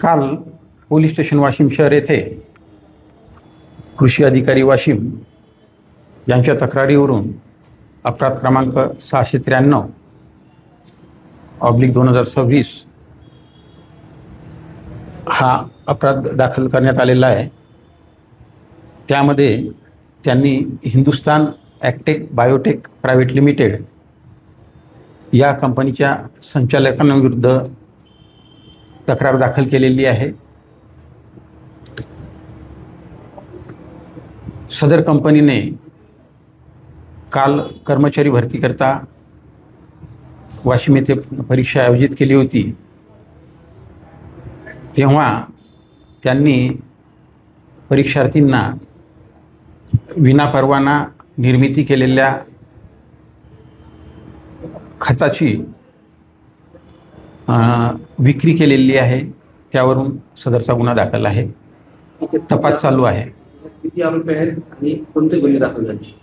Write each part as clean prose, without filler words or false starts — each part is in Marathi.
काल पोलीस स्टेशन वाशिम शहर येथे कृषी अधिकारी वाशिम यांच्या तक्रारीवरून अपराध क्रमांक 693/2026 हा अपराध दाखल करण्यात आलेला आहे। त्यामध्ये त्यांनी हिंदुस्तान ॲग्टेक बायोटेक प्रायव्हेट लिमिटेड या कंपनीच्या संचालकांविरुद्ध तक्रार दाखल केलेली आहे। सदर कंपनीने काल कर्मचारी भरतीकरता वाशिम येथे परीक्षा आयोजित केली होती। तेव्हा त्यांनी परीक्षार्थींना विनापरवाना निर्मिती केलेल्या खताची विक्री केलेली आहे। त्यावरून सदरचा गुन्हा दाखल आहे। तपास चालू आहे। किती आरोपी आहेत आणि कोणते गुन्हे दाखल झाले?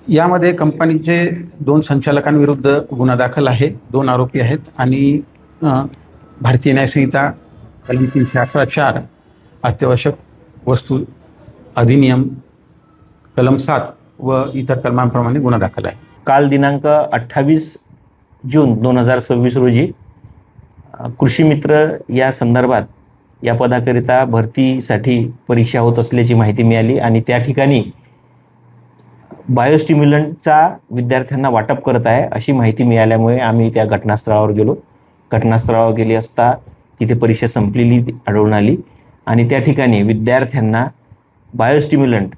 यामध्ये कंपनीचे 2 संचालकांविरुद्ध गुन्हा दाखल आहे। 2 आरोपी आहेत आणि भारतीय न्याय संहिता कलम 318(4) अत्यावश्यक वस्तू अधिनियम कलम 7 व इतर कलमांप्रमाणे गुन्हा दाखल आहे। काल दिनांक 28 जून 2026 रोजी कृषी मित्र या संदर्भात या पदाकरिता भरतीसाठी परीक्षा होत असल्याची माहिती मिळाली आणि त्या ठिकाणी बायोस्टिम्युलंटचा विद्यार्थ्यांना वाटप करत आहे अशी माहिती मिळाल्यामुळे आम्ही त्या घटनास्थळावर गेलो। घटनास्थळावर गेले असता तिथे परीक्षा संपलेली आढळून आली आणि त्या ठिकाणी विद्यार्थ्यांना बायोस्टिम्युलंट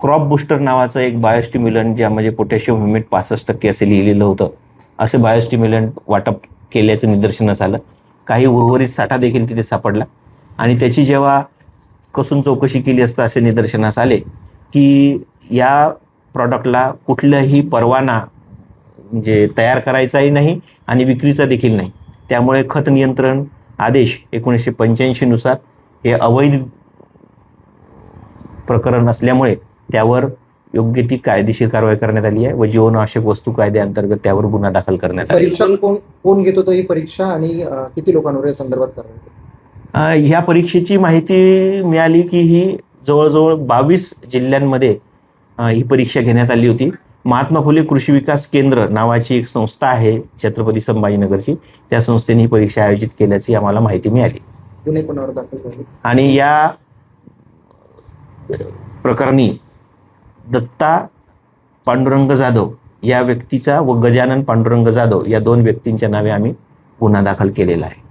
क्रॉप बूस्टर नावाचं एक बायोस्टिम्युलंट ज्यामध्ये पोटॅशियम ह्युमेट 65% असे लिहिलेलं होतं, असे बायोस्टिम्युलंट वाटप केल्याचं निदर्शनास आलं। काही उर्वरित साठा देखील तिथे सापडला आणि त्याची जेव्हा कसून चौकशी केली असता असे निदर्शनास आले की या प्रॉडक्टला कुठलाही परवाना म्हणजे तयार करायचाही नाही आणि विक्रीचा देखील नाही। त्यामुळे खत नियंत्रण आदेश 1985 नुसार हे अवैध प्रकरण असल्यामुळे त्यावर योग्य ती कायदेशीर कारवाई करण्यात आली आहे व जीवनावश्यक वस्तू कायद्याअंतर्गत त्यावर गुन्हा दाखल करण्यात आला। परीक्षा कोण घेत होतं ही परीक्षा आणि किती लोकांवर या संदर्भात करण्यात? ह्या परीक्षेची माहिती मिळाली की ही जवळजवळ 22 जिल्ह्यांमध्ये ही परीक्षा घेण्यात आली होती। महात्मा फुले कृषी विकास केंद्र नावाची एक संस्था आहे छत्रपती संभाजीनगरची, त्या संस्थेने ही परीक्षा आयोजित केल्याची आम्हाला माहिती मिळाली। गुन्हे कोणावर दाखल झाले आणि या प्रकरणी दत्ता पांडुरंग जाधव या व्यक्तीचा व गजानन पांडुरंग जाधव या 2 व्यक्तींच्या नावे आम्ही गुन्हा दाखल केलेला आहे।